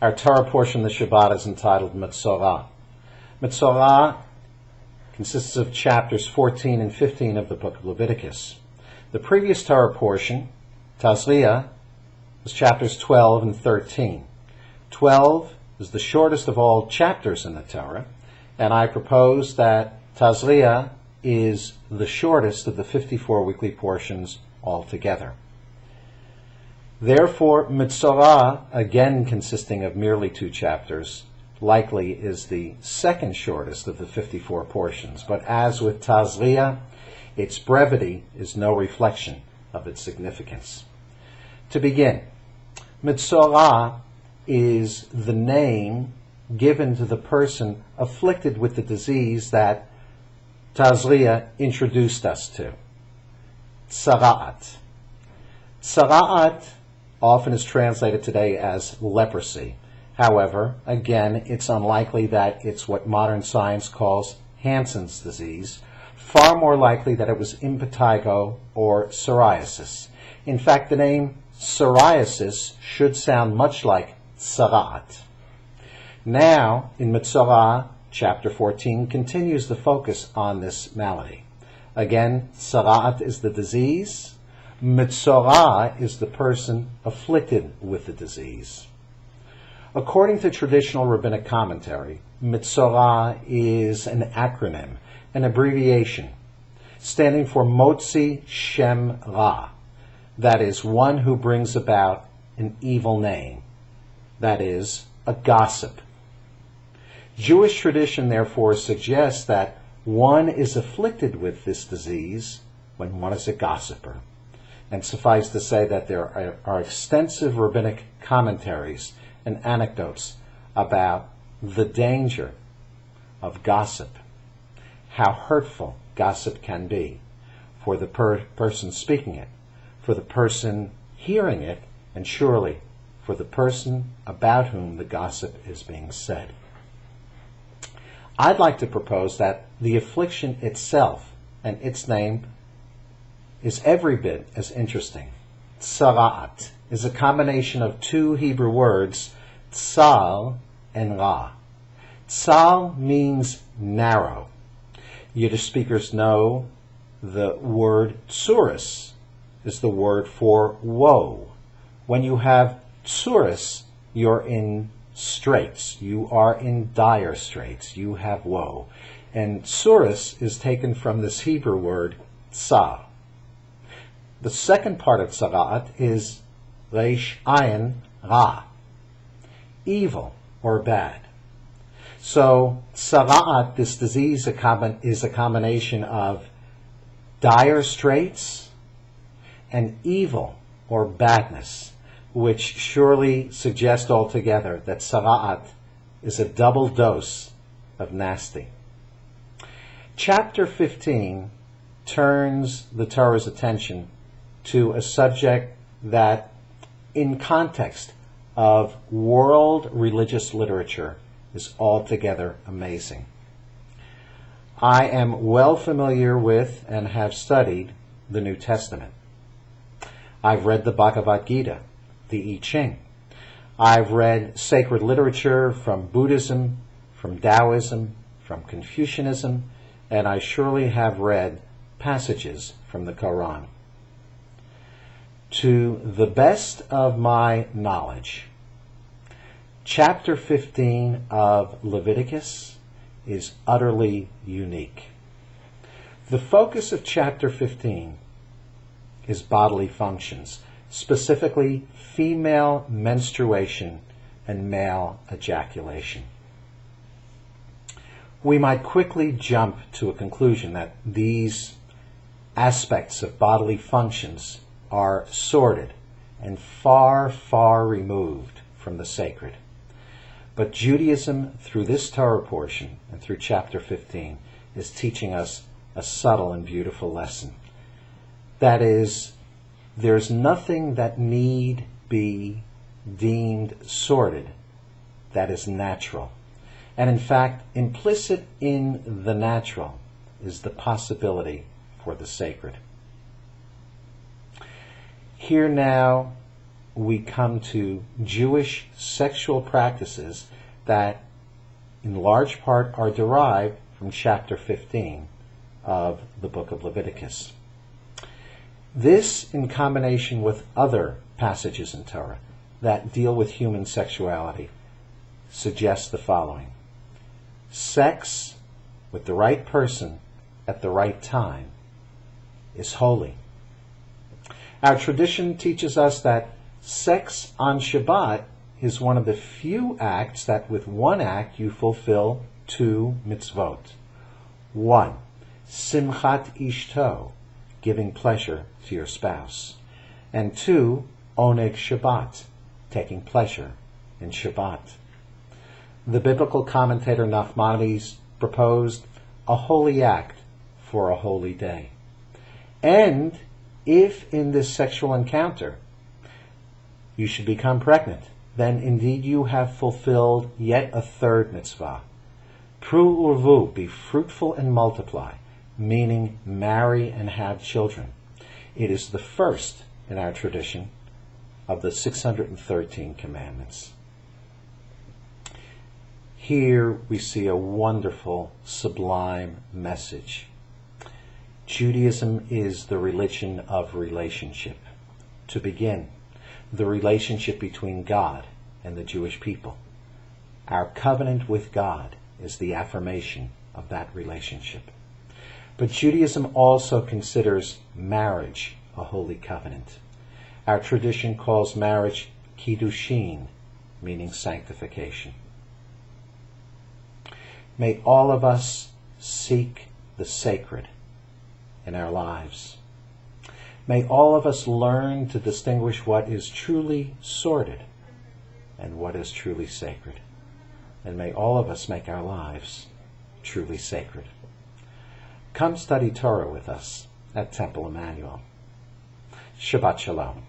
Our Torah portion of the Shabbat is entitled Metzora. Metzora consists of chapters 14 and 15 of the book of Leviticus. The previous Torah portion, Tazria, was chapters 12 and 13. 12 is the shortest of all chapters in the Torah, and I propose that Tazria is the shortest of the 54 weekly portions altogether. Therefore, Metzora, again consisting of merely 2 chapters, likely is the second shortest of the 54 portions. But as with Tazria, its brevity is no reflection of its significance. To begin, Metzora is the name given to the person afflicted with the disease that Tazria introduced us to. Tzara'at. Tzara'at often is translated today as leprosy. However, again, it's unlikely that it's what modern science calls Hansen's disease. Far more likely that it was impetigo or psoriasis. In fact, the name psoriasis should sound much like tzara'at. Now, in Metzora, chapter 14 continues the focus on this malady. Again, tzara'at is the disease. Metzora is the person afflicted with the disease. According to traditional rabbinic commentary, Metzora is an acronym, an abbreviation, standing for Motzi Shem Ra, that is, one who brings about an evil name, that is, a gossip. Jewish tradition, therefore, suggests that one is afflicted with this disease when one is a gossiper. And suffice to say that there are extensive rabbinic commentaries and anecdotes about the danger of gossip, how hurtful gossip can be for the person speaking it, for the person hearing it, and surely for the person about whom the gossip is being said. I'd like to propose that the affliction itself and its name is every bit as interesting. Tzara'at is a combination of 2 Hebrew words, tzal and ra. Tzal means narrow. Yiddish speakers know the word tsuris is the word for woe. When you have tsuris, you're in straits. You are in dire straits. You have woe. And tsuris is taken from this Hebrew word tzal. The second part of tzara'at is reish ayin ra, evil or bad. So tzara'at, this disease, is a combination of dire straits and evil or badness, which surely suggest altogether that tzara'at is a double dose of nasty. Chapter 15 turns the Torah's attention to a subject that, in context of world religious literature, is altogether amazing. I am well familiar with and have studied the New Testament. I've read the Bhagavad Gita, the I Ching. I've read sacred literature from Buddhism, from Taoism, from Confucianism, and I surely have read passages from the Quran. To the best of my knowledge, chapter 15 of Leviticus is utterly unique. The focus of chapter 15 is bodily functions, specifically female menstruation and male ejaculation. We might quickly jump to a conclusion that these aspects of bodily functions are sordid and far, far removed from the sacred. But Judaism, through this Torah portion and through chapter 15, is teaching us a subtle and beautiful lesson. That is, there's nothing that need be deemed sordid that is natural. And in fact, implicit in the natural is the possibility for the sacred. Here now we come to Jewish sexual practices that in large part are derived from chapter 15 of the book of Leviticus. This, in combination with other passages in Torah that deal with human sexuality, suggests the following. Sex with the right person at the right time is holy. Our tradition teaches us that sex on Shabbat is one of the few acts that with one act you fulfill two mitzvot. 1. Simchat ishto, giving pleasure to your spouse. And 2. Oneg Shabbat, taking pleasure in Shabbat. The biblical commentator Nachmanides proposed a holy act for a holy day. And if in this sexual encounter you should become pregnant, then indeed you have fulfilled yet a third mitzvah. Pru urvu, be fruitful and multiply, meaning marry and have children. It is the first in our tradition of the 613 commandments. Here we see a wonderful, sublime message. Judaism is the religion of relationship. To begin, the relationship between God and the Jewish people. Our covenant with God is the affirmation of that relationship. But Judaism also considers marriage a holy covenant. Our tradition calls marriage kiddushin, meaning sanctification. May all of us seek the sacred in our lives. May all of us learn to distinguish what is truly sordid and what is truly sacred. And may all of us make our lives truly sacred. Come study Torah with us at Temple Emmanuel. Shabbat Shalom.